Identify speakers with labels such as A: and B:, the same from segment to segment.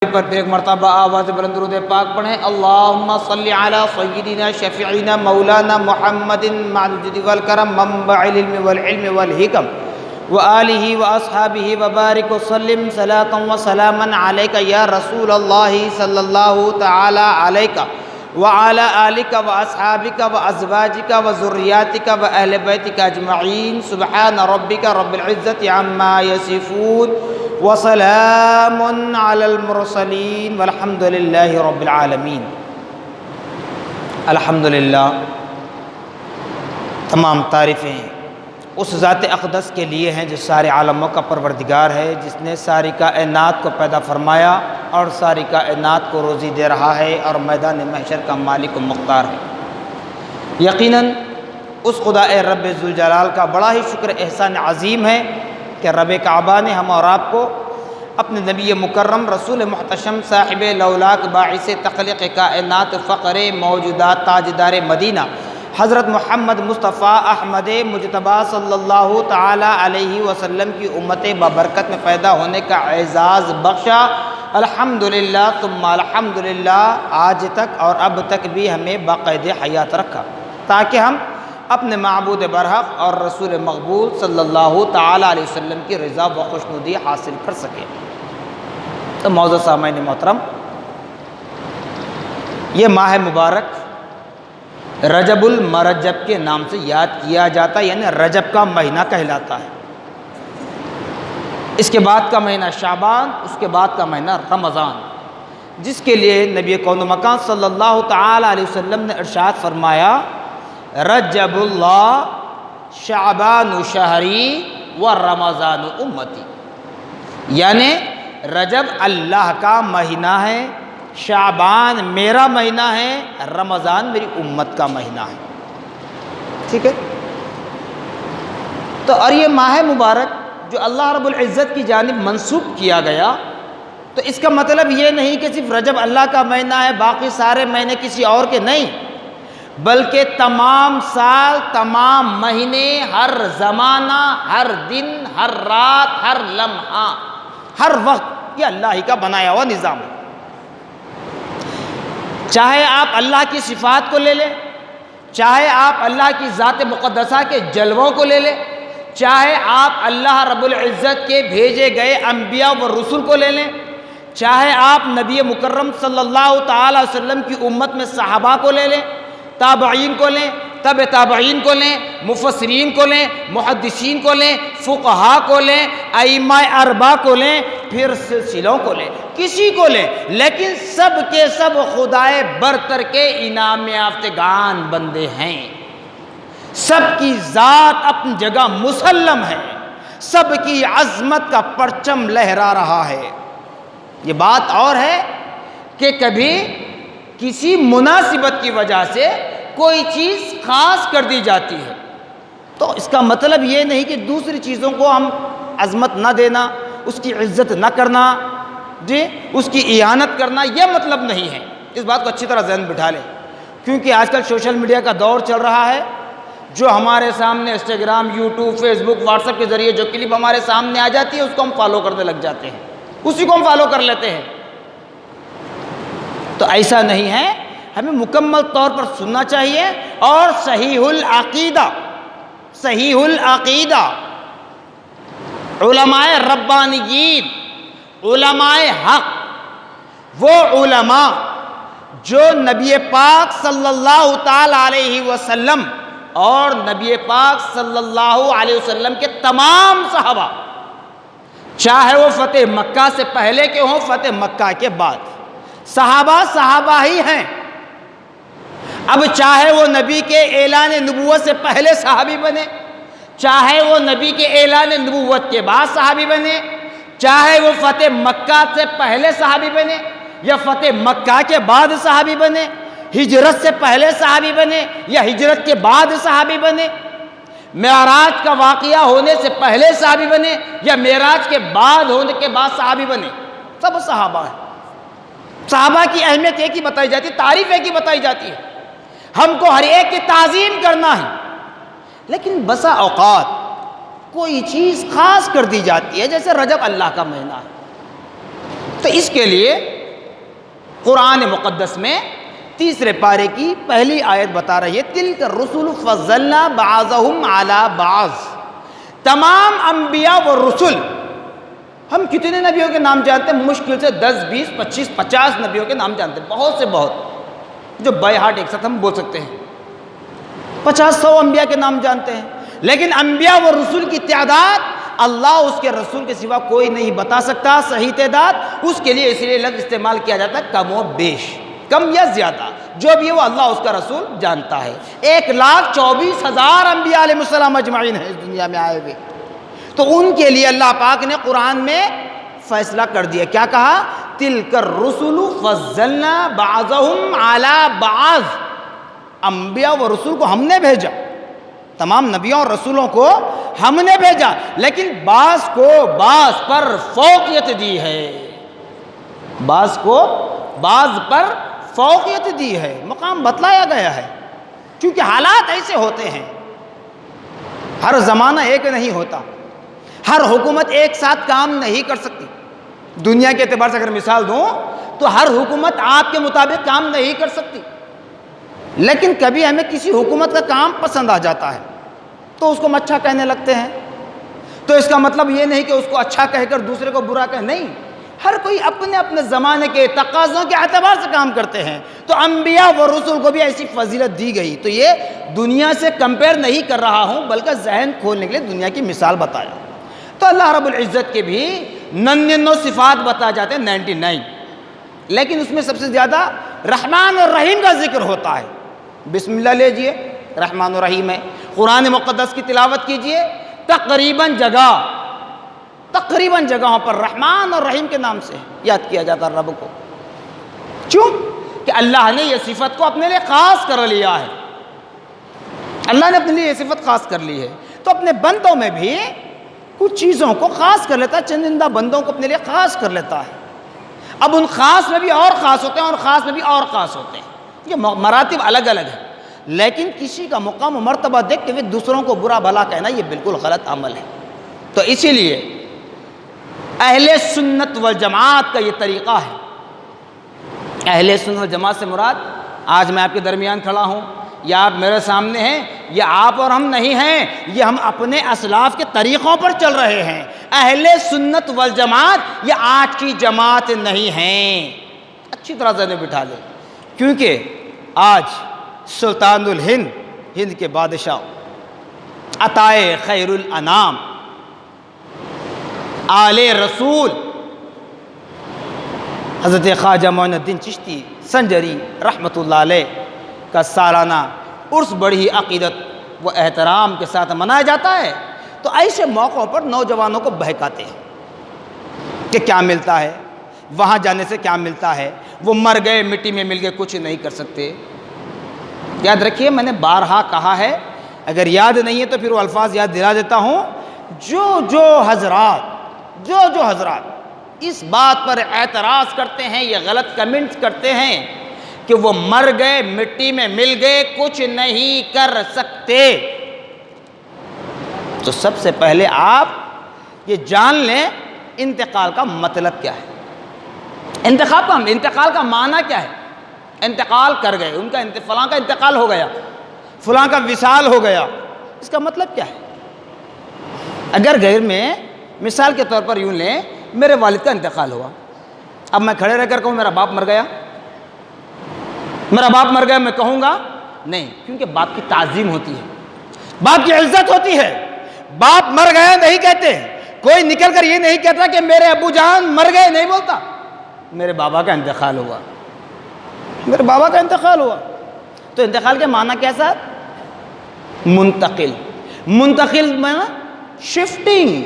A: پر پھر ایک مرتبہ آواز بلند درود پاک پڑھیں۔ اللہم صلی علی سیدنا شفیعنا مولانا محمد مع الجود والکرم منبع العلم والعلم والحکم وآلہ واصحابہ وبارک وسلم صلاۃ وسلاما علیک یا رسول اللہ صلی اللہ تعالی علیک وعلی آلک واصحابک وازواجک وذریاتک واہل بیتک اجمعین سبحان ربک رب العزت عما یصفون وسلام علی المرسلین والحمد للہ رب العالمین۔ الحمدللہ، تمام تعریفیں اس ذات اقدس کے لیے ہیں جو سارے عالموں کا پروردگار ہے، جس نے ساری کائنات کو پیدا فرمایا اور ساری کائنات کو روزی دے رہا ہے اور میدان محشر کا مالک و مختار ہے۔ یقیناً اس خدا رب ذوالجلال کا بڑا ہی شکر احسان عظیم ہے کہ رب کعبہ نے ہم اور آپ کو اپنے نبی مکرم رسول محتشم صاحب لولاک باعث تخلیق کائنات فقر موجودات تاجدار مدینہ حضرت محمد مصطفیٰ احمد مجتبیٰ صلی اللہ تعالی علیہ وسلم کی امت بابرکت میں پیدا ہونے کا اعزاز بخشا۔ الحمدللہ ثم الحمدللہ، آج تک اور اب تک بھی ہمیں باقید حیات رکھا تاکہ ہم اپنے معبود برحق اور رسول مقبول صلی اللہ تعالی علیہ وسلم کی رضا و خوشنودی حاصل کر سکیں۔ تو معزز سامعین محترم، یہ ماہ مبارک رجب المرجب کے نام سے یاد کیا جاتا ہے، یعنی رجب کا مہینہ کہلاتا ہے۔ اس کے بعد کا مہینہ شعبان، اس کے بعد کا مہینہ رمضان، جس کے لیے نبی کون و مکان صلی اللہ تعالی علیہ وسلم نے ارشاد فرمایا، رجب اللہ شعبان شہری و رمضان امتی، یعنی رجب اللہ کا مہینہ ہے، شعبان میرا مہینہ ہے، رمضان میری امت کا مہینہ ہے۔ ٹھیک ہے؟ تو اور یہ ماہ مبارک جو اللہ رب العزت کی جانب منسوب کیا گیا، تو اس کا مطلب یہ نہیں کہ صرف رجب اللہ کا مہینہ ہے، باقی سارے مہینے کسی اور کے نہیں، بلکہ تمام سال، تمام مہینے، ہر زمانہ، ہر دن، ہر رات، ہر لمحہ، ہر وقت یہ اللہ ہی کا بنایا ہوا نظام ہے۔ چاہے آپ اللہ کی صفات کو لے لیں، چاہے آپ اللہ کی ذات مقدسہ کے جلووں کو لے لیں، چاہے آپ اللہ رب العزت کے بھیجے گئے انبیاء و رسول کو لے لیں، چاہے آپ نبی مکرم صلی اللہ تعالی وسلم کی امت میں صحابہ کو لے لیں، تابعین کو لیں، تبع تابعین کو لیں، مفسرین کو لیں، محدثین کو لیں، فقہاء کو لیں، ائمہ اربعہ کو لیں، پھر سلسلوں کو لیں، کسی کو لیں، لیکن سب کے سب خدائے برتر کے انعام یافتگان بندے ہیں۔ سب کی ذات اپنی جگہ مسلم ہے، سب کی عظمت کا پرچم لہرا رہا ہے۔ یہ بات اور ہے کہ کبھی کسی مناسبت کی وجہ سے کوئی چیز خاص کر دی جاتی ہے، تو اس کا مطلب یہ نہیں کہ دوسری چیزوں کو ہم عظمت نہ دینا، اس کی عزت نہ کرنا، اس کی اہانت کرنا، یہ مطلب نہیں ہے۔ اس بات کو اچھی طرح ذہن بٹھا لیں، کیونکہ آج کل سوشل میڈیا کا دور چل رہا ہے، جو ہمارے سامنے انسٹاگرام، یوٹیوب، فیس بک، واٹس ایپ کے ذریعے جو کلپ ہمارے سامنے آ جاتی ہے، اس کو ہم فالو کرنے لگ جاتے ہیں، اسی کو ہم فالو کر لیتے ہیں۔ تو ایسا نہیں ہے، ہمیں مکمل طور پر سننا چاہیے اور صحیح العقیدہ علماء ربانیین، علماء حق، وہ علماء جو نبی پاک صلی اللہ تعالی علیہ وسلم اور نبی پاک صلی اللہ علیہ وسلم کے تمام صحابہ، چاہے وہ فتح مکہ سے پہلے کے ہوں، فتح مکہ کے بعد، صحابہ ہی ہیں۔ اب چاہے وہ نبی کے اعلان نبوت سے پہلے صحابی بنے، چاہے وہ نبی کے اعلان نبوت کے بعد صحابی بنے، چاہے وہ فتح مکہ سے پہلے صحابی بنے یا فتح مکہ کے بعد صحابی بنے، ہجرت سے پہلے صحابی بنے یا ہجرت کے بعد صحابی بنے، معراج کا واقعہ ہونے سے پہلے صحابی بنے یا معراج کے بعد ہونے کے بعد صحابی بنے، سب صحابہ ہیں۔ صحابہ کی اہمیت ایک ہی بتائی جاتی ہے، تعریف ایک ہی بتائی جاتی ہے، ہم کو ہر ایک کی تعظیم کرنا ہے، لیکن بسا اوقات کوئی چیز خاص کر دی جاتی ہے، جیسے رجب اللہ کا مہینہ ہے، تو اس کے لیے قرآن مقدس میں تیسرے پارے کی پہلی آیت بتا رہی ہے تلک الرسل فضلنا بعضهم علی بعض. تمام انبیاء و رسل، ہم کتنے نبیوں کے نام جانتے ہیں؟ مشکل سے 10 20 25 50 نبیوں کے نام جانتے ہیں، بہت سے بہت، جو بائی ہارٹ ایک ساتھ ہم بول سکتے ہیں. 50-100 انبیاء کے نام جانتے ہیں، لیکن انبیاء و رسول کی تعداد اللہ اس کے رسول کے سوا کوئی نہیں بتا سکتا صحیح تعداد. اس کے لیے اس لیے لفظ استعمال کیا جاتا ہے کم و بیش، کم یا زیادہ، جو بھی وہ اللہ اس کا رسول جانتا ہے. 1,24,000 انبیاء علیہ السلام اجمعین ہیں اس دنیا میں آئے ہوئے. تو ان کے لیے اللہ پاک نے قرآن میں فیصلہ کر دیا، کیا کہا؟ تلک الرسل فضلنا بعضهم علی بعض. انبیاء و رسول کو ہم نے بھیجا، تمام نبیوں اور رسولوں کو ہم نے بھیجا، لیکن بعض کو بعض پر فوقیت دی ہے، بعض کو بعض پر فوقیت دی ہے، مقام بتلایا گیا ہے. کیونکہ حالات ایسے ہوتے ہیں، ہر زمانہ ایک نہیں ہوتا، ہر حکومت ایک ساتھ کام نہیں کر سکتی. دنیا کے اعتبار سے اگر مثال دوں تو ہر حکومت آپ کے مطابق کام نہیں کر سکتی، لیکن کبھی ہمیں کسی حکومت کا کام پسند آ جاتا ہے تو اس کو ہم اچھا کہنے لگتے ہیں. تو اس کا مطلب یہ نہیں کہ اس کو اچھا کہہ کر دوسرے کو برا کہہ، نہیں، ہر کوئی اپنے اپنے زمانے کے تقاضوں کے اعتبار سے کام کرتے ہیں. تو انبیاء و رسول کو بھی ایسی فضیلت دی گئی. تو یہ دنیا سے کمپیئر نہیں کر رہا ہوں، بلکہ ذہن کھولنے کے لیے دنیا کی مثال بتایا. تو اللہ رب العزت کے بھی 99 صفات بتا جاتے ہیں، 99، لیکن اس میں سب سے زیادہ رحمان اور رحیم کا ذکر ہوتا ہے. بسم اللہ لیجئے، رحمان و رحیم ہے. قرآن مقدس کی تلاوت کیجئے، تقریباً جگہوں پر رحمان اور رحیم کے نام سے یاد کیا جاتا ہے رب کو. کیوں؟ کہ اللہ نے یہ صفت کو اپنے لیے خاص کر لیا ہے. اللہ نے اپنے لیے یہ صفت خاص کر لی ہے، تو اپنے بندوں میں بھی کچھ چیزوں کو خاص کر لیتا ہے، چنندہ بندوں کو اپنے لیے خاص کر لیتا ہے. اب ان خاص میں بھی اور خاص ہوتے ہیں اور خاص میں بھی اور خاص ہوتے ہیں. یہ مراتب الگ الگ ہیں، لیکن کسی کا مقام و مرتبہ دیکھ کے دوسروں کو برا بھلا کہنا یہ بالکل غلط عمل ہے. تو اسی لیے اہل سنت والجماعت کا یہ طریقہ ہے. اہل سنت والجماعت سے مراد آج میں آپ کے درمیان کھڑا ہوں، یا آپ میرے سامنے ہیں، یا آپ اور ہم نہیں ہیں، یہ ہم اپنے اسلاف کے طریقوں پر چل رہے ہیں. اہل سنت والجماعت یہ آج کی جماعت نہیں ہیں. اچھی طرح ذہن میں بٹھا لیں، کیونکہ آج سلطان الہند، ہند کے بادشاہ عطائے خیر الانام آل رسول حضرت خواجہ معین الدین چشتی سنجری رحمۃ اللہ علیہ کا سالانہ عرس بڑی عقیدت و احترام کے ساتھ منایا جاتا ہے. تو ایسے موقعوں پر نوجوانوں کو بہکاتے ہیں کہ کیا ملتا ہے، وہاں جانے سے کیا ملتا ہے، وہ مر گئے مٹی میں مل گئے، کچھ نہیں کر سکتے. یاد رکھیے، میں نے بارہا کہا ہے، اگر یاد نہیں ہے تو پھر وہ الفاظ یاد دلا دیتا ہوں. جو حضرات اس بات پر اعتراض کرتے ہیں، یہ غلط کمنٹس کرتے ہیں کہ وہ مر گئے مٹی میں مل گئے، کچھ نہیں کر سکتے، تو سب سے پہلے آپ یہ جان لیں انتقال کا مطلب کیا ہے. انتقال کا معنی کیا ہے؟ انتقال کر گئے، ان کا فلاں کا انتقال ہو گیا، فلاں کا وصال ہو گیا، اس کا مطلب کیا ہے؟ اگر گھر میں مثال کے طور پر یوں لیں، میرے والد کا انتقال ہوا، اب میں کھڑے رہ کر کہوں میرا باپ مر گیا، میں کہوں گا نہیں، کیونکہ باپ کی تعظیم ہوتی ہے، باپ کی عزت ہوتی ہے. باپ مر گیا نہیں کہتے، کوئی نکل کر یہ نہیں کہتا کہ میرے ابو جان مر گئے، نہیں بولتا، میرے بابا کا انتقال ہوا، میرے بابا کا انتقال ہوا. تو انتقال کے معنی کیسا؟ منتقل میں شفٹنگ،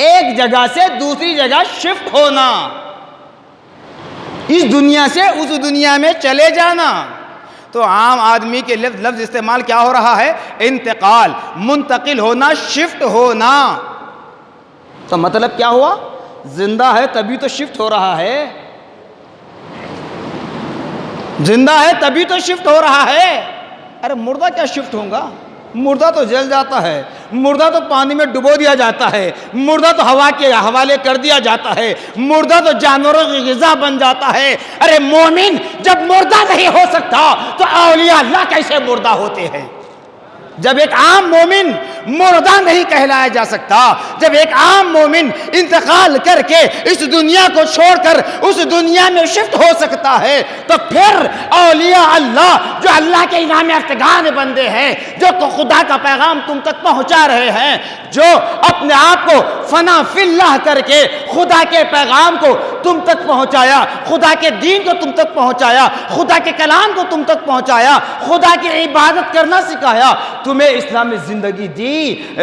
A: ایک جگہ سے دوسری جگہ شفٹ ہونا، اس دنیا سے اس دنیا میں چلے جانا. تو عام آدمی کے لفظ استعمال کیا ہو رہا ہے؟ انتقال، منتقل ہونا، شفٹ ہونا. تو مطلب کیا ہوا؟ زندہ ہے تبھی تو شفٹ ہو رہا ہے، زندہ ہے تبھی تو شفٹ ہو رہا ہے. ارے مردہ کیا شفٹ ہوگا؟ مردہ تو جل جاتا ہے، مردہ تو پانی میں ڈبو دیا جاتا ہے، مردہ تو ہوا کے حوالے کر دیا جاتا ہے، مردہ تو جانوروں کی غذا بن جاتا ہے۔ ارے مومن جب مردہ نہیں ہو سکتا تو اولیاء اللہ کیسے مردہ ہوتے ہیں؟ جب ایک عام مومن مردہ نہیں کہلایا جا سکتا، جب ایک عام مومن انتقال کر کے اس دنیا کو چھوڑ کر اس دنیا میں شفٹ ہو سکتا ہے، تو پھر اولیاء اللہ جو اللہ کے انعام یافتگان بندے ہیں، جو خدا کا پیغام تم تک پہنچا رہے ہیں، جو اپنے آپ کو فنا فی اللہ کر کے خدا کے پیغام کو تم تک پہنچایا، خدا کے دین کو تم تک پہنچایا، خدا کے کلام کو تم تک پہنچایا، خدا کی عبادت کرنا سکھایا، تمہیں اسلامی زندگی دی،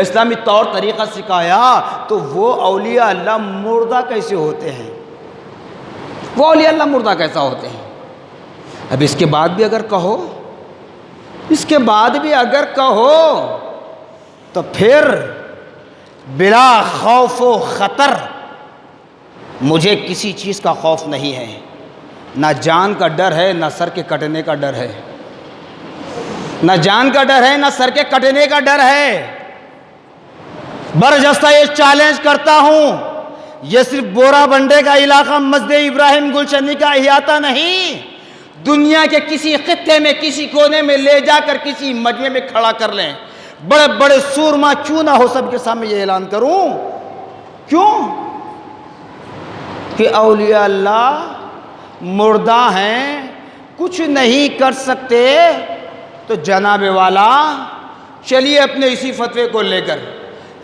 A: اسلامی طور طریقہ سکھایا، تو وہ اولیاء اللہ مردہ کیسے ہوتے ہیں؟ وہ اولیاء اللہ مردہ کیسا ہوتے ہیں؟ اب اس کے بعد بھی اگر کہو، اس کے بعد بھی اگر کہو تو پھر بلا خوف و خطر مجھے کسی چیز کا خوف نہیں ہے، نہ جان کا ڈر ہے، نہ سر کے کٹنے کا ڈر ہے، نہ جان کا ڈر ہے، نہ سر کے کٹنے کا ڈر ہے۔ برجستہ یہ چیلنج کرتا ہوں، یہ صرف بورا بنڈے کا علاقہ مسجد ابراہیم گلشنی کا احاطہ نہیں، دنیا کے کسی خطے میں کسی کونے میں لے جا کر کسی مجمع میں کھڑا کر لیں، بڑے بڑے سورما کیوں نہ ہو سب کے سامنے یہ اعلان کروں، کیوں کہ اولیاء اللہ مردہ ہیں، کچھ نہیں کر سکتے۔ تو جناب والا چلیے اپنے اسی فتوے کو لے کر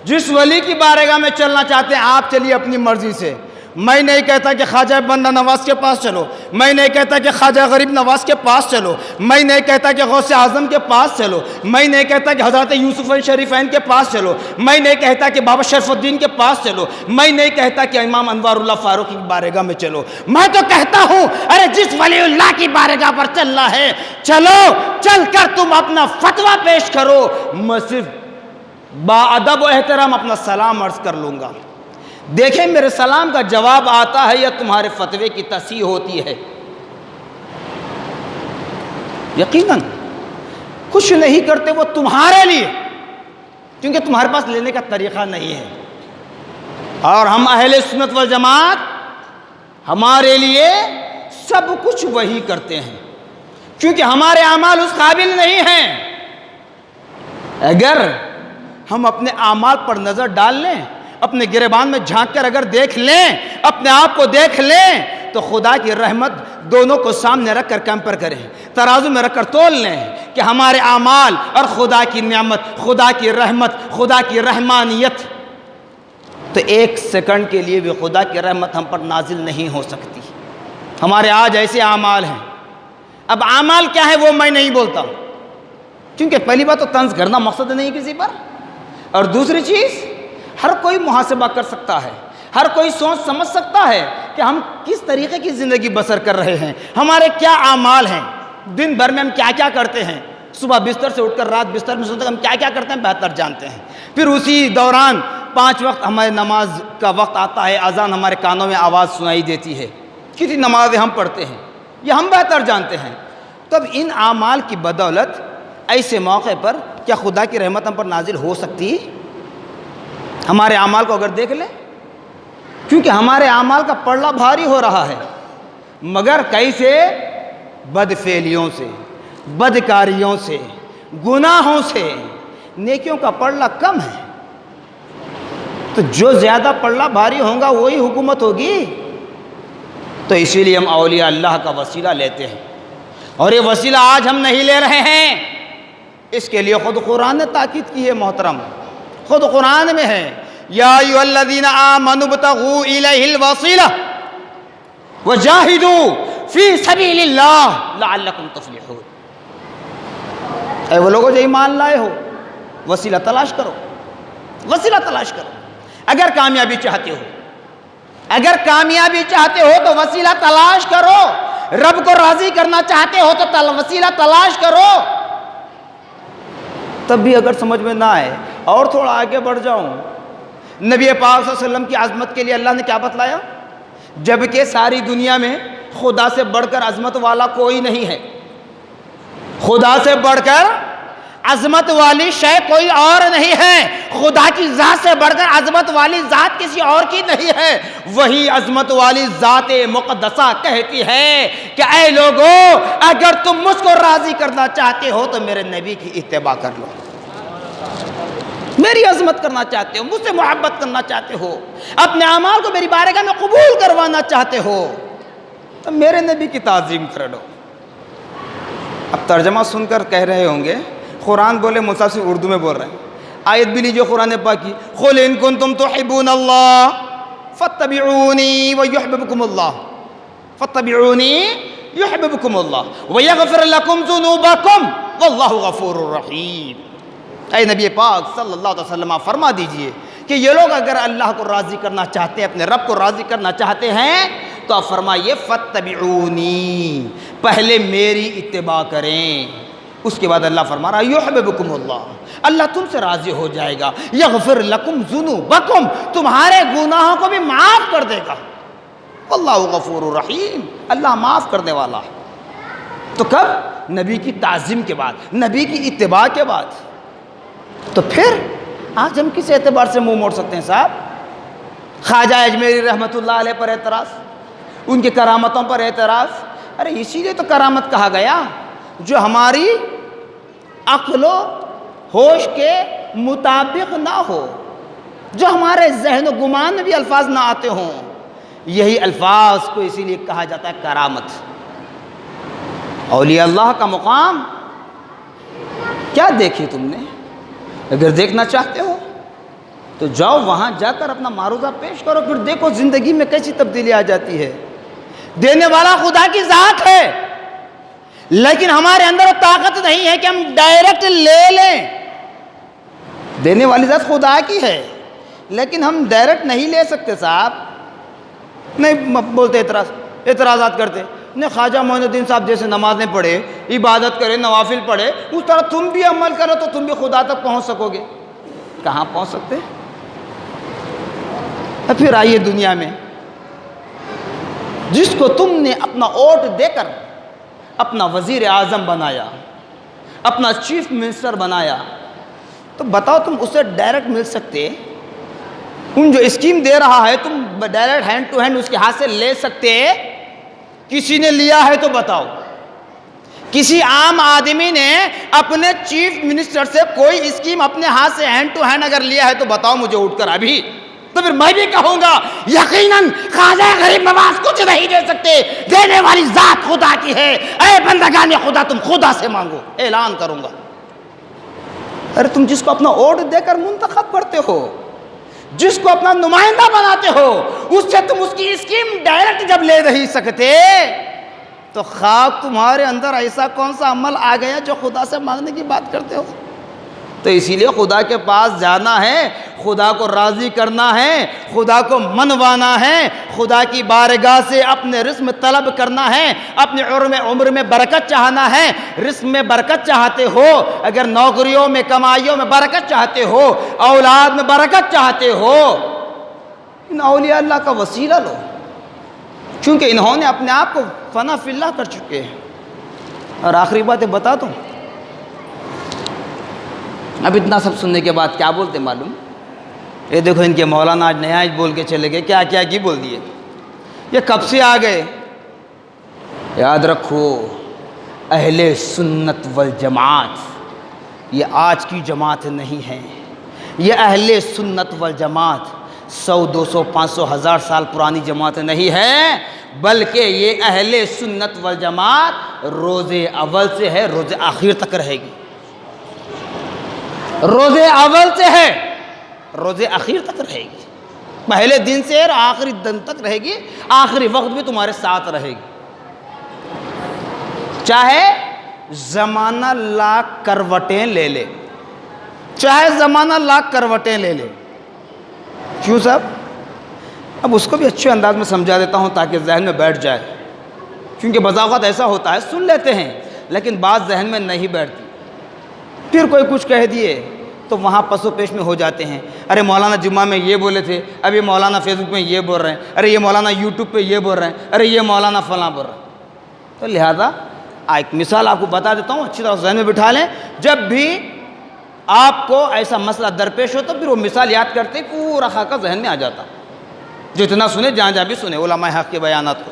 A: جس ولی کی بارگاہ میں چلنا چاہتے ہیں آپ چلیے اپنی مرضی سے۔ میں نہیں کہتا کہ خواجہ بندہ نواز کے پاس چلو، میں نہیں کہتا کہ خواجہ غریب نواز کے پاس چلو، میں نہیں کہتا کہ غوث اعظم کے پاس چلو، میں نہیں کہتا کہ حضرت یوسف شریفین کے پاس چلو، میں نہیں کہتا کہ بابا شرف الدین کے پاس چلو، میں نہیں کہتا کہ امام انوار اللہ فاروق کی بارگاہ میں چلو، میں تو کہتا ہوں ارے جس ولی اللہ کی بارگاہ پر چلنا ہے چلو، چل کر تم اپنا فتویٰ پیش کرو، میں صرف با ادب و احترام اپنا سلام عرض کر لوں گا، دیکھیں میرے سلام کا جواب آتا ہے یا تمہارے فتوے کی تصحیح ہوتی ہے۔ یقیناً کچھ نہیں کرتے وہ تمہارے لیے، کیونکہ تمہارے پاس لینے کا طریقہ نہیں ہے، اور ہم اہل سنت والجماعت ہمارے لیے سب کچھ وہی کرتے ہیں، کیونکہ ہمارے اعمال اس قابل نہیں ہیں۔ اگر ہم اپنے اعمال پر نظر ڈال لیں، اپنے گریبان میں جھانک کر اگر دیکھ لیں، اپنے آپ کو دیکھ لیں، تو خدا کی رحمت دونوں کو سامنے رکھ کر کمپیئر کریں، ترازو میں رکھ کر تول لیں کہ ہمارے اعمال اور خدا کی نعمت، خدا کی رحمت، خدا کی رحمانیت، تو ایک سیکنڈ کے لیے بھی خدا کی رحمت ہم پر نازل نہیں ہو سکتی۔ ہمارے آج ایسے اعمال ہیں۔ اب اعمال کیا ہے وہ میں نہیں بولتا، کیونکہ پہلی بات تو طنز کرنا مقصد نہیں کسی پر، اور دوسری چیز ہر کوئی محاسبہ کر سکتا ہے، ہر کوئی سوچ سمجھ سکتا ہے کہ ہم کس طریقے کی زندگی بسر کر رہے ہیں، ہمارے کیا اعمال ہیں، دن بھر میں ہم کیا کیا کرتے ہیں، صبح بستر سے اٹھ کر رات بستر میں سوتے ہیں ہم کیا کیا کرتے ہیں بہتر جانتے ہیں۔ پھر اسی دوران 5 وقت ہمارے نماز کا وقت آتا ہے، اذان ہمارے کانوں میں آواز سنائی دیتی ہے، کتنی نمازیں ہم پڑھتے ہیں یہ ہم بہتر جانتے ہیں۔ تب ان اعمال کی بدولت ایسے موقع پر کیا خدا کی رحمت ہم پر نازل ہو سکتی؟ ہمارے اعمال کو اگر دیکھ لیں، کیونکہ ہمارے اعمال کا پلڑا بھاری ہو رہا ہے، مگر کیسے؟ بدفعلیوں سے، بدکاریوں سے، گناہوں سے، نیکیوں کا پلڑا کم ہے۔ تو جو زیادہ پلڑا بھاری ہوگا وہی حکومت ہوگی۔ تو اسی لیے ہم اولیاء اللہ کا وسیلہ لیتے ہیں، اور یہ وسیلہ آج ہم نہیں لے رہے ہیں، اس کے لیے خود قرآن نے تاکید کی ہے محترم، خود قرآن میں ہے یا ایھا الذین آمنوا ابتغوا الیہ الوسیلہ وجاہدوا فی سبیل اللہ لعلکم تفلحون۔ اے وہ لوگوں جو ایمان لائے ہو، وسیلہ تلاش کرو، وسیلہ تلاش کرو۔ اگر کامیابی چاہتے ہو، اگر کامیابی چاہتے ہو تو وسیلہ تلاش کرو، رب کو راضی کرنا چاہتے ہو تو وسیلہ تلاش کرو۔ تب بھی اگر سمجھ میں نہ آئے اور تھوڑا آگے بڑھ جاؤں، نبی پاک صلی اللہ علیہ وسلم کی عظمت کے لیے اللہ نے کیا بتلایا؟ جبکہ ساری دنیا میں خدا سے بڑھ کر عظمت والا کوئی نہیں ہے، خدا سے بڑھ کر عظمت والی شے کوئی اور نہیں ہے، خدا کی ذات سے بڑھ کر عظمت والی ذات کسی اور کی نہیں ہے۔ وہی عظمت والی ذات مقدسہ کہتی ہے کہ اے لوگو، اگر تم مجھ کو راضی کرنا چاہتے ہو تو میرے نبی کی اتباع کر لو، میری عظمت کرنا چاہتے ہو، مجھ سے محبت کرنا چاہتے ہو، اپنے اعمال کو میری بارگاہ میں قبول کروانا چاہتے ہو تو میرے نبی کی تعظیم کر لو۔ اب ترجمہ سن کر کہہ رہے ہوں گے قرآن بولے موسیٰ سے اردو میں بول رہے ہیں، آیت بھی لیجیے قرآن پاک کی، قُلْ إِن كُنتُمْ تُحِبُّونَ اللَّهَ فَاتَّبِعُونِي وَيُحْبِبْكُمُ اللَّهُ فَاتَّبِعُونِي يُحْبِبْكُمُ اللَّهُ وَيَغْفِرْ لَكُمْ ذُنُوبَكُمْ وَاللَّهُ غَفُورٌ رَحِيمٌ۔ اے نبی پاک صلی اللہ علیہ وسلم آپ فرما دیجئے کہ یہ لوگ اگر اللہ کو راضی کرنا چاہتے ہیں، اپنے رب کو راضی کرنا چاہتے ہیں تو آپ فرمائیے فَاتَّبِعُونِي، پہلے میری اتباع کریں۔ اس کے بعد اللہ فرما رہا ہے یحببکم اللہ، اللہ تم سے راضی ہو جائے گا، یغفر لکم ذنوبکم، تمہارے گناہوں کو بھی معاف کر دے گا، واللہ غفور رحیم، اللہ معاف کرنے والا ہے۔ تو کب؟ نبی کی تعظیم کے بعد، نبی کی اتباع کے بعد۔ تو پھر آج ہم کس اعتبار سے منہ موڑ سکتے ہیں صاحب؟ خواجہ اجمیری رحمۃ اللہ علیہ پر اعتراض، ان کی کرامتوں پر اعتراض، ارے اسی لیے تو کرامت کہا گیا جو ہماری عقل و ہوش کے مطابق نہ ہو، جو ہمارے ذہن و گمان میں بھی الفاظ نہ آتے ہوں، یہی الفاظ کو اسی لیے کہا جاتا ہے کرامت۔ اولیاء اللہ کا مقام کیا دیکھی تم نے؟ اگر دیکھنا چاہتے ہو تو جاؤ وہاں جا کر اپنا معروضہ پیش کرو، پھر دیکھو زندگی میں کیسی تبدیلی آ جاتی ہے۔ دینے والا خدا کی ذات ہے، لیکن ہمارے اندر وہ طاقت نہیں ہے کہ ہم ڈائریکٹ لے لیں۔ دینے والی ذات خدا کی ہے لیکن ہم ڈائریکٹ نہیں لے سکتے صاحب۔ نہیں بولتے اعتراضات کرتے، نہیں خواجہ معین الدین صاحب جیسے نمازیں پڑھے، عبادت کرے، نوافل پڑھے، اس طرح تم بھی عمل کرو تو تم بھی خدا تک پہنچ سکو گے۔ کہاں پہنچ سکتے؟ پھر آئیے دنیا میں جس کو تم نے اپنا ووٹ دے کر اپنا وزیر اعظم بنایا، اپنا چیف منسٹر بنایا، تو بتاؤ تم اسے ڈائریکٹ مل سکتے؟ ان جو اسکیم دے رہا ہے تم ڈائریکٹ ہینڈ ٹو ہینڈ اس کے ہاتھ سے لے سکتے؟ کسی نے لیا ہے تو بتاؤ؟ کسی عام آدمی نے اپنے چیف منسٹر سے کوئی اسکیم اپنے ہاتھ سے ہینڈ ٹو ہینڈ اگر لیا ہے تو بتاؤ مجھے اٹھ کر ابھی۔ تو پھر میں بھی کہوں گا یقیناً خواجہ غریب نواز کچھ نہیں دے سکتے، دینے والی ذات خدا کی ہے۔ اے بندگان خدا تم خدا سے مانگو، اعلان کروں گا۔ ارے تم جس کو اپنا ووٹ دے کر منتخب کرتے ہو، جس کو اپنا نمائندہ بناتے ہو، اس سے تم اس کی اسکیم ڈائریکٹ جب لے نہیں سکتے تو خاک تمہارے اندر ایسا کون سا عمل آ گیا جو خدا سے مانگنے کی بات کرتے ہو؟ تو اسی لیے خدا کے پاس جانا ہے، خدا کو راضی کرنا ہے، خدا کو منوانا ہے، خدا کی بارگاہ سے اپنے رزق میں طلب کرنا ہے، اپنے عمر میں برکت چاہنا ہے۔ رزق میں برکت چاہتے ہو، اگر نوکریوں میں کمائیوں میں برکت چاہتے ہو، اولاد میں برکت چاہتے ہو، ان اولیاء اللہ کا وسیلہ لو، کیونکہ انہوں نے اپنے آپ کو فنا فی اللہ کر چکے ہیں۔ اور آخری باتیں بتا دوں، اب اتنا سب سننے کے بعد کیا بولتے معلوم؟ یہ دیکھو ان کے مولانا آج نیا بول کے چلے گئے، کیا کیا کی بول دیے، یہ کب سے آ گئے؟ یاد رکھو اہل سنت والجماعت یہ آج کی جماعت نہیں ہے، یہ اہل سنت والجماعت 100 200 500 1000 سال پرانی جماعت نہیں ہے، بلکہ یہ اہل سنت والجماعت روز اول سے ہے، روز آخر تک رہے گی۔ روز اول سے ہے، روز آخر تک رہے گی، پہلے دن سے اور آخری دن تک رہے گی، آخری وقت بھی تمہارے ساتھ رہے گی، چاہے زمانہ لاکھ کروٹیں لے لے، چاہے زمانہ لاکھ کروٹیں لے لے۔ کیوں صاحب؟ اب اس کو بھی اچھے انداز میں سمجھا دیتا ہوں تاکہ ذہن میں بیٹھ جائے، کیونکہ بعض اوقات ایسا ہوتا ہے سن لیتے ہیں لیکن بات ذہن میں نہیں بیٹھتی، پھر کوئی کچھ کہہ دیے تو وہاں پس و پیش میں ہو جاتے ہیں، ارے مولانا جمعہ میں یہ بولے تھے، اب یہ مولانا فیس بک میں یہ بول رہے ہیں، ارے یہ مولانا یوٹیوب پہ یہ بول رہے ہیں، ارے یہ مولانا فلاں بول رہے ہیں۔ تو لہذا ایک مثال آپ کو بتا دیتا ہوں، اچھی طرح ذہن میں بٹھا لیں، جب بھی آپ کو ایسا مسئلہ درپیش ہو تو پھر وہ مثال یاد کرتے پورا خاکہ ذہن میں آ جاتا، جتنا سنے جہاں جہاں بھی سنے علماء حق کے بیانات کو۔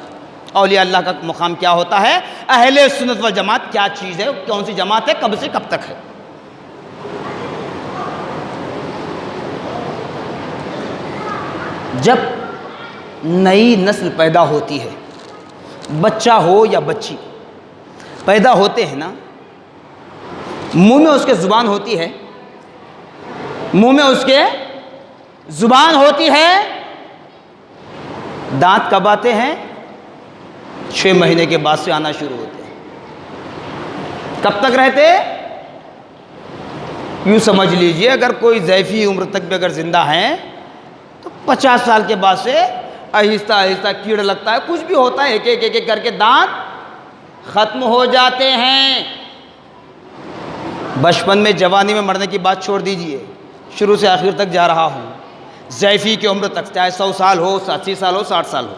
A: اولیاء اللہ کا مقام کیا ہوتا ہے، اہل سنت والجماعت کیا چیز ہے، کون سی جماعت ہے، کب سے کب تک ہے۔ جب نئی نسل پیدا ہوتی ہے، بچہ ہو یا بچی پیدا ہوتے ہیں نا، منہ میں اس کے زبان ہوتی ہے، منہ میں اس کے زبان ہوتی ہے، دانت کب آتے ہیں، 6 مہینے کے بعد سے آنا شروع ہوتے ہیں۔ کب تک رہتے، یوں سمجھ لیجئے اگر کوئی ضعیفی عمر تک بھی اگر زندہ ہیں تو 50 سال کے بعد سے آہستہ آہستہ کیڑ لگتا ہے، کچھ بھی ہوتا ہے، ایک ایک ایک کر کے دانت ختم ہو جاتے ہیں۔ بچپن میں جوانی میں مرنے کی بات چھوڑ دیجئے، شروع سے آخر تک جا رہا ہوں، ضعیفی کی عمر تک، چاہے 100 سال ہو، 80 سال ہو، 60 سال ہو،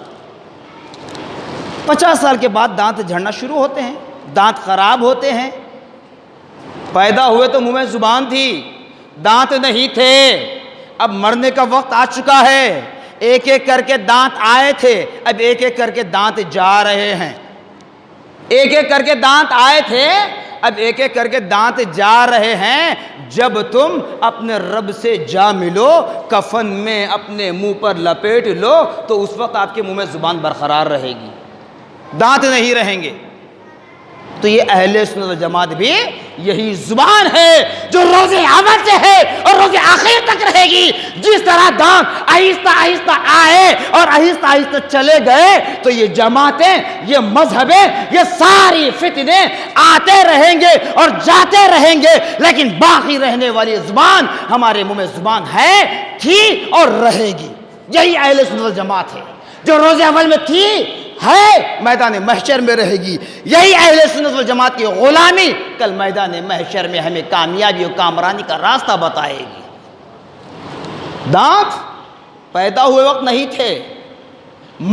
A: 50 سال کے بعد دانت جھڑنا شروع ہوتے ہیں، دانت خراب ہوتے ہیں۔ پیدا ہوئے تو منہ میں زبان تھی، دانت نہیں تھے، اب مرنے کا وقت آ چکا ہے، ایک ایک کر کے دانت آئے تھے، اب ایک ایک کر کے دانت جا رہے ہیں، ایک ایک کر کے دانت آئے تھے، اب ایک ایک کر کے دانت جا رہے ہیں۔ جب تم اپنے رب سے جا ملو، کفن میں اپنے منہ پر لپیٹ لو، تو اس وقت آپ کے منہ میں زبان برقرار رہے گی، دانت نہیں رہیں گے۔ تو یہ اہل سنت و جماعت بھی یہی زبان ہے جو روز اول سے ہے اور روز آخر تک رہے گی۔ جس طرح دانت آہستہ آہستہ آئے اور آہستہ آہستہ چلے گئے، تو یہ جماعتیں، یہ مذہبیں، یہ ساری فتنے آتے رہیں گے اور جاتے رہیں گے، لیکن باقی رہنے والی زبان ہمارے منہ میں زبان ہے، تھی اور رہے گی۔ یہی اہل سنت و جماعت ہے، جو روز اول میں تھی، ہے، میدان محشر میں رہے گی۔ یہی اہل سنت والجماعت کی غلامی کل میدان محشر میں ہمیں کامیابی اور کامرانی کا راستہ بتائے گی۔ دانت پیدا ہوئے وقت نہیں تھے،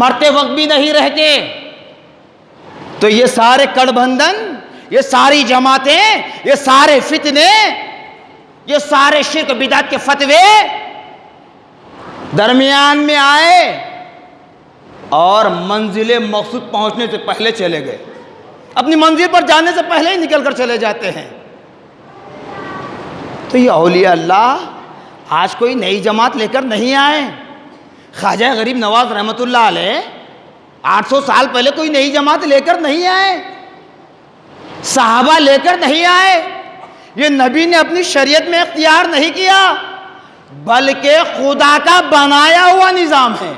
A: مرتے وقت بھی نہیں رہتے۔ تو یہ سارے کڑ بندھن، یہ ساری جماعتیں، یہ سارے فتنے، یہ سارے شرک بدعت کے فتوے درمیان میں آئے اور منزل مقصود پہنچنے سے پہلے چلے گئے، اپنی منزل پر جانے سے پہلے ہی نکل کر چلے جاتے ہیں۔ تو یہ اولیاء اللہ آج کوئی نئی جماعت لے کر نہیں آئے۔ خواجہ غریب نواز رحمۃ اللہ علیہ 800 سال پہلے کوئی نئی جماعت لے کر نہیں آئے، صحابہ لے کر نہیں آئے، یہ نبی نے اپنی شریعت میں اختیار نہیں کیا، بلکہ خدا کا بنایا ہوا نظام ہے۔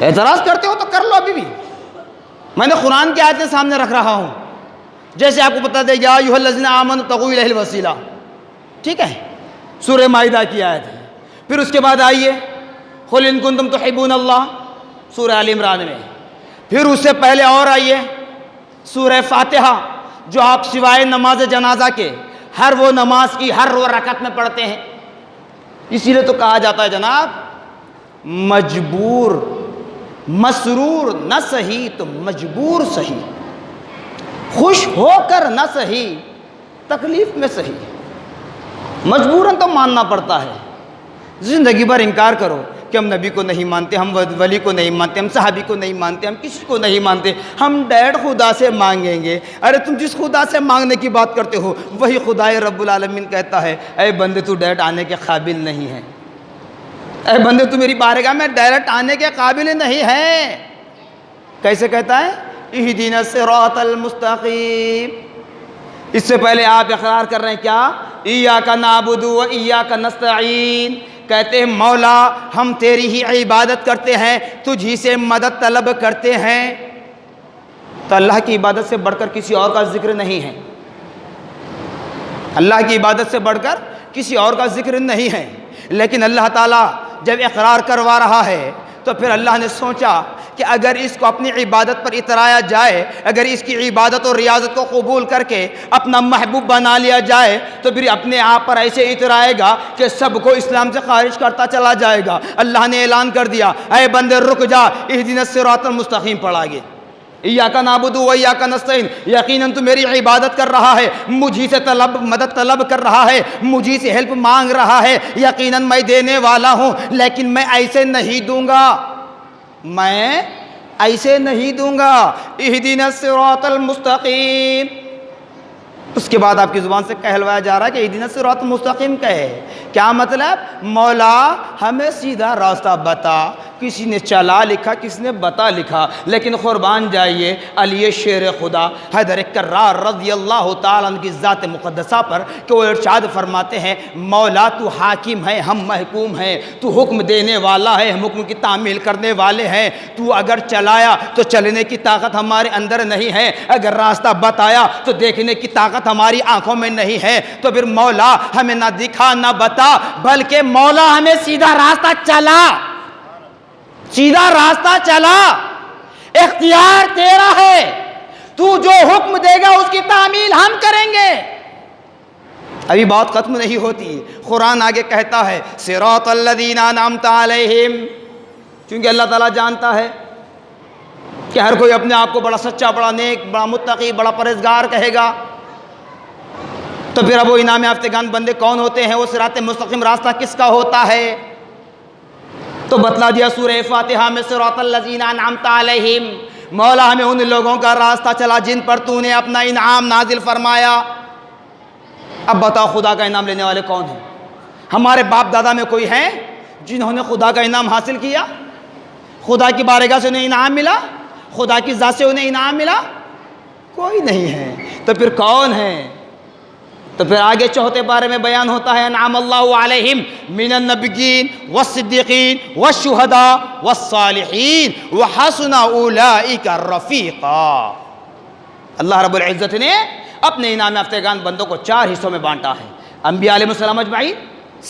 A: اعتراض کرتے ہو تو کر لو، ابھی بھی میں نے قرآن کی آیتیں سامنے رکھ رہا ہوں۔ جیسے آپ کو بتا دے، یا ایھا الذین آمنوا اتقوا الیہ الوسیلہ، ٹھیک ہے، سورہ مائدہ کی آیت ہے۔ پھر اس کے بعد آئیے قل ان کنتم تحبون اللہ، سورہ آل عمران میں۔ پھر اس سے پہلے اور آئیے سورہ فاتحہ، جو آپ سوائے نماز جنازہ کے ہر وہ نماز کی ہر وہ رکعت میں پڑھتے ہیں۔ اسی لیے تو کہا جاتا ہے جناب، مجبور مسرور نہ سہی تو مجبور سہی، خوش ہو کر نہ سہی تکلیف میں سہی۔ مجبوراً تو ماننا پڑتا ہے۔ زندگی بھر انکار کرو کہ ہم نبی کو نہیں مانتے، ہم ولی کو نہیں مانتے، ہم صحابی کو نہیں مانتے، ہم کسی کو نہیں مانتے، ہم ڈائریکٹ خدا سے مانگیں گے۔ ارے تم جس خدا سے مانگنے کی بات کرتے ہو، وہی خدا رب العالمین کہتا ہے، اے بندے تو ڈائریکٹ آنے کے قابل نہیں ہے، اے بندے تو میری بارگاہ میں ڈائریکٹ آنے کے قابل نہیں ہے۔ کیسے کہتا ہے؟ اہدنا الصراط المستقیم۔ اس سے پہلے آپ اقرار کر رہے ہیں کیا؟ ایاک نعبد و ایاک نستعین، کہتے ہیں مولا ہم تیری ہی عبادت کرتے ہیں، تجھ ہی سے مدد طلب کرتے ہیں۔ تو اللہ کی عبادت سے بڑھ کر کسی اور کا ذکر نہیں ہے، اللہ کی عبادت سے بڑھ کر کسی اور کا ذکر نہیں ہے۔ لیکن اللہ تعالیٰ جب اقرار کروا رہا ہے تو پھر اللہ نے سوچا کہ اگر اس کو اپنی عبادت پر اترایا جائے، اگر اس کی عبادت اور ریاضت کو قبول کر کے اپنا محبوب بنا لیا جائے، تو پھر اپنے آپ پر ایسے اترائے گا کہ سب کو اسلام سے خارج کرتا چلا جائے گا۔ اللہ نے اعلان کر دیا، اے بندے رک جا، اہدنا الصراط المستقیم پڑھ آگے۔ ایاک نعبد و ایاک نستعین، یقیناً تو میری عبادت کر رہا ہے، مجھی سے مدد طلب کر رہا ہے، مجھی سے ہیلپ مانگ رہا ہے، یقیناً میں دینے والا ہوں، لیکن میں ایسے نہیں دوں گا، میں ایسے نہیں دوں گا۔ اہدنا الصراط المستقیم۔ اس کے بعد آپ کی زبان سے کہلوایا جا رہا ہے کہ اہدنا الصراط المستقیم کہے، کیا مطلب؟ مولا ہمیں سیدھا راستہ بتا۔ کسی نے چلا لکھا، کسی نے بتا لکھا، لیکن قربان جائیے علی شیر خدا حیدر کرار رضی اللہ تعالیٰ عنہ کی ذات مقدسہ پر کہ وہ ارشاد فرماتے ہیں مولا تو حاکم ہے، ہم محکوم ہیں، تو حکم دینے والا ہے، ہم حکم کی تعمیل کرنے والے ہیں، تو اگر چلایا تو چلنے کی طاقت ہمارے اندر نہیں ہے، اگر راستہ بتایا تو دیکھنے کی طاقت ہماری آنکھوں میں نہیں ہے، تو پھر مولا ہمیں نہ دکھا نہ بتا، بلکہ مولا ہمیں سیدھا راستہ چلا، سیدھا راستہ چلا، اختیار تیرا ہے، تو جو حکم دے گا اس کی تعمیل ہم کریں گے۔ ابھی بات ختم نہیں ہوتی، قرآن آگے کہتا ہے صراط الذین انعمت علیہم، کیونکہ اللہ تعالیٰ جانتا ہے کہ ہر کوئی اپنے آپ کو بڑا سچا، بڑا نیک، بڑا متقی، بڑا پرہیزگار کہے گا، تو پھر اب وہ انعام یافتگان بندے کون ہوتے ہیں، وہ صراط مستقیم راستہ کس کا ہوتا ہے؟ تو بتلا دیا سورہ فاتحہ میں صراط الذین انعمت علیہم، مولا ہمیں ان لوگوں کا راستہ چلا جن پر تو نے اپنا انعام نازل فرمایا۔ اب بتاؤ خدا کا انعام لینے والے کون ہیں؟ ہمارے باپ دادا میں کوئی ہیں جنہوں نے خدا کا انعام حاصل کیا؟ خدا کی بارگاہ سے انہیں انعام ملا؟ خدا کی ذات سے انہیں انعام ملا؟ کوئی نہیں ہے، تو پھر کون ہے؟ تو پھر آگے چوتھے بارے میں بیان ہوتا ہے انعام اللہ علیہم من النبیین والصدیقین والشہداء والصالحین وحسن اولئک رفیقا۔ اللہ رب العزت نے اپنے انعام یافتگان بندوں کو 4 حصوں میں بانٹا ہے، انبیاء علیہ السلام اجمعین،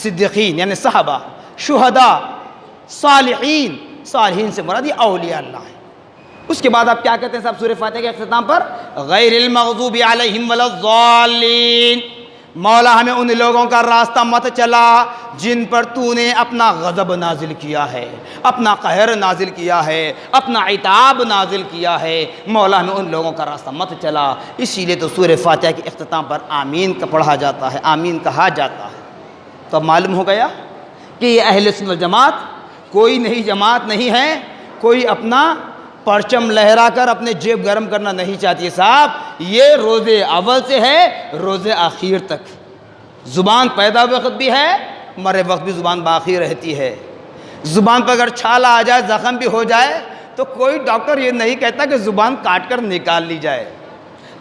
A: صدیقین یعنی صحابہ، شہداء، صالحین، صالحین سے مراد یہ اولیاء اللہ ہے۔ اس کے بعد آپ کیا کہتے ہیں صاحب سورہ فاتحہ کے اختتام پر؟ غیر المغضوب علیہم ولا الضالین، مولا ہمیں ان لوگوں کا راستہ مت چلا جن پر تو نے اپنا غضب نازل کیا ہے، اپنا قہر نازل کیا ہے، اپنا عتاب نازل کیا ہے، مولا ہمیں ان لوگوں کا راستہ مت چلا۔ اسی لیے تو سورہ فاتحہ کے اختتام پر آمین کا پڑھا جاتا ہے، آمین کہا جاتا ہے۔ تو اب معلوم ہو گیا کہ یہ اہل سنت والجماعت کوئی نئی جماعت نہیں ہے، کوئی اپنا پرچم لہرا کر اپنے جیب گرم کرنا نہیں چاہتی ہے صاحب، یہ روز اول سے ہے روز آخر تک، زبان پیدا وقت بھی ہے، مرے وقت بھی زبان باقی رہتی ہے۔ زبان پر اگر چھالا آ جائے، زخم بھی ہو جائے، تو کوئی ڈاکٹر یہ نہیں کہتا کہ زبان کاٹ کر نکال لی جائے۔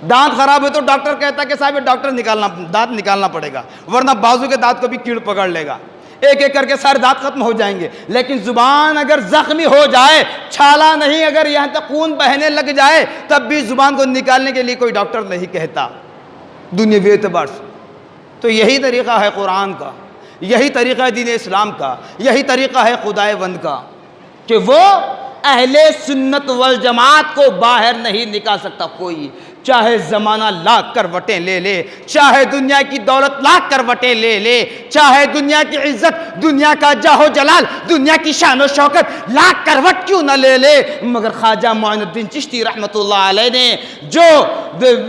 A: دانت خراب ہے تو ڈاکٹر کہتا کہ صاحب دانت نکالنا پڑے گا، ورنہ بازو کے دانت کو بھی کیڑ پکڑ لے گا، ایک ایک کر کے سارے دانت ختم ہو جائیں گے۔ لیکن زبان اگر زخمی ہو جائے، چھالا نہیں، اگر یہاں تک خون بہنے لگ جائے، تب بھی زبان کو نکالنے کے لیے کوئی ڈاکٹر نہیں کہتا دنیاوی اعتبار سے۔ تو یہی طریقہ ہے قرآن کا، یہی طریقہ ہے دین اسلام کا، یہی طریقہ ہے خدائے وند کا، کہ وہ اہل سنت والجماعت کو باہر نہیں نکال سکتا کوئی، چاہے زمانہ لاکھ کروٹیں لے لے، چاہے دنیا کی دولت لاکھ کروٹیں لے لے، چاہے دنیا کی عزت، دنیا کا جاہ و جلال، دنیا کی شان و شوکت لاکھ کروٹ کیوں نہ لے لے، مگر خواجہ معین الدین چشتی رحمۃ اللہ علیہ نے جو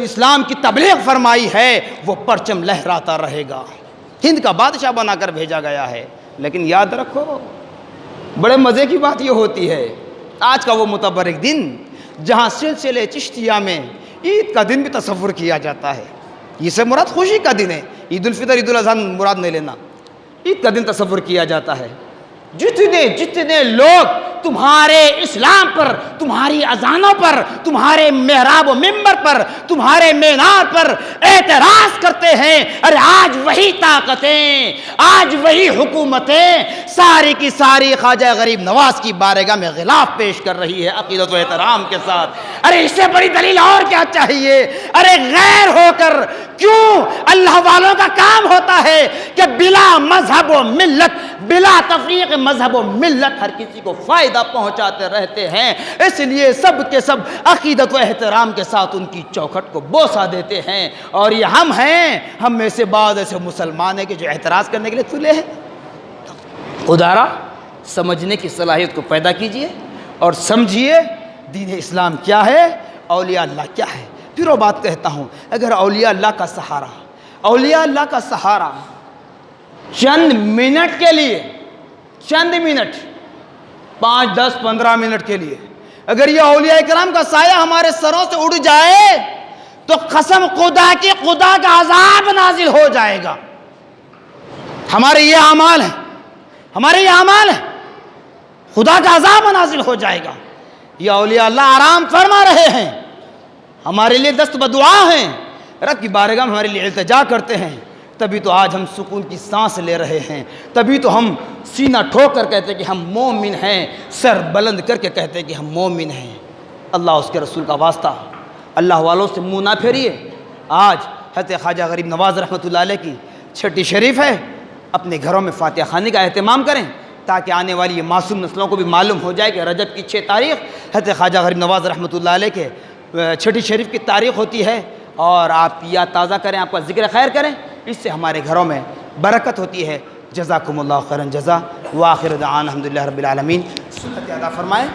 A: اسلام کی تبلیغ فرمائی ہے وہ پرچم لہراتا رہے گا، ہند کا بادشاہ بنا کر بھیجا گیا ہے۔ لیکن یاد رکھو، بڑے مزے کی بات یہ ہوتی ہے، آج کا وہ متبرک دن جہاں سلسلے چشتیہ میں عید کا دن بھی تصور کیا جاتا ہے، یہ سے مراد خوشی کا دن ہے، عید الفطر عید الاضحیٰ مراد نہیں لینا، عید کا دن تصور کیا جاتا ہے۔ جتنے لوگ تمہارے اسلام پر، تمہاری اذانوں پر، تمہارے محراب و منبر پر، تمہارے مینار پر اعتراض کرتے ہیں، ارے آج وہی طاقتیں، آج وہی حکومتیں ساری کی ساری خواجہ غریب نواز کی بارگاہ میں غلاف پیش کر رہی ہے عقیدت و احترام کے ساتھ۔ ارے اس سے بڑی دلیل اور کیا چاہیے؟ ارے غیر ہو کر کیوں اللہ والوں کا کام ہوتا ہے کہ بلا مذہب و ملت، بلا تفریق مذہب و ملت ہر کسی کو فائدہ پہنچاتے رہتے ہیں، اس لیے سب کے سب عقیدت و احترام کے ساتھ ان کی چوکھٹ کو بوسہ دیتے ہیں۔ اور یہ ہم ہیں، ہم میں سے بعض ایسے مسلمان ہیں کہ جو اعتراض کرنے کے لیے تلے ہیں۔ خدارا سمجھنے کی صلاحیت کو پیدا کیجئے اور سمجھیے دین اسلام کیا ہے، اولیاء اللہ کیا ہے؟ پھر وہ بات کہتا ہوں، اگر اولیاء اللہ کا سہارا، اولیاء اللہ کا سہارا چند منٹ کے لیے، چند منٹ، 5 10 15 منٹ کے لیے اگر یہ اولیاء کرام کا سایہ ہمارے سروں سے اڑ جائے تو قسم خدا کی خدا کا عذاب نازل ہو جائے گا۔ ہمارے یہ اعمال ہیں، ہمارے یہ اعمال ہیں، خدا کا عذاب نازل ہو جائے گا۔ یہ اولیاء اللہ آرام فرما رہے ہیں، ہمارے لیے دست بدعا ہیں، رب کی بارگاہ میں ہمارے لیے التجا کرتے ہیں، تبھی تو آج ہم سکون کی سانس لے رہے ہیں، تبھی تو ہم سینہ ٹھوک کر کہتے ہیں کہ ہم مومن ہیں، سر بلند کر کے کہتے ہیں کہ ہم مومن ہیں۔ اللہ اس کے رسول کا واسطہ، اللہ والوں سے منہ نہ پھیریے۔ آج حضرت خواجہ غریب نواز رحمۃ اللہ علیہ کی چھٹی شریف ہے، اپنے گھروں میں فاتحہ خوانی کا اہتمام کریں تاکہ آنے والی یہ معصوم نسلوں کو بھی معلوم ہو جائے کہ رجب کی 6 تاریخ حضرت خواجہ غریب نواز رحمۃ اللہ علیہ کے چھٹی شریف کی تاریخ ہوتی ہے، اور آپ یاد تازہ کریں، آپ کا ذکر خیر کریں، اس سے ہمارے گھروں میں برکت ہوتی ہے۔ جزاکم اللہ خیرا جزا، وآخر دعوانا الحمدللہ رب العالمین۔ سنت ادا فرمائیں۔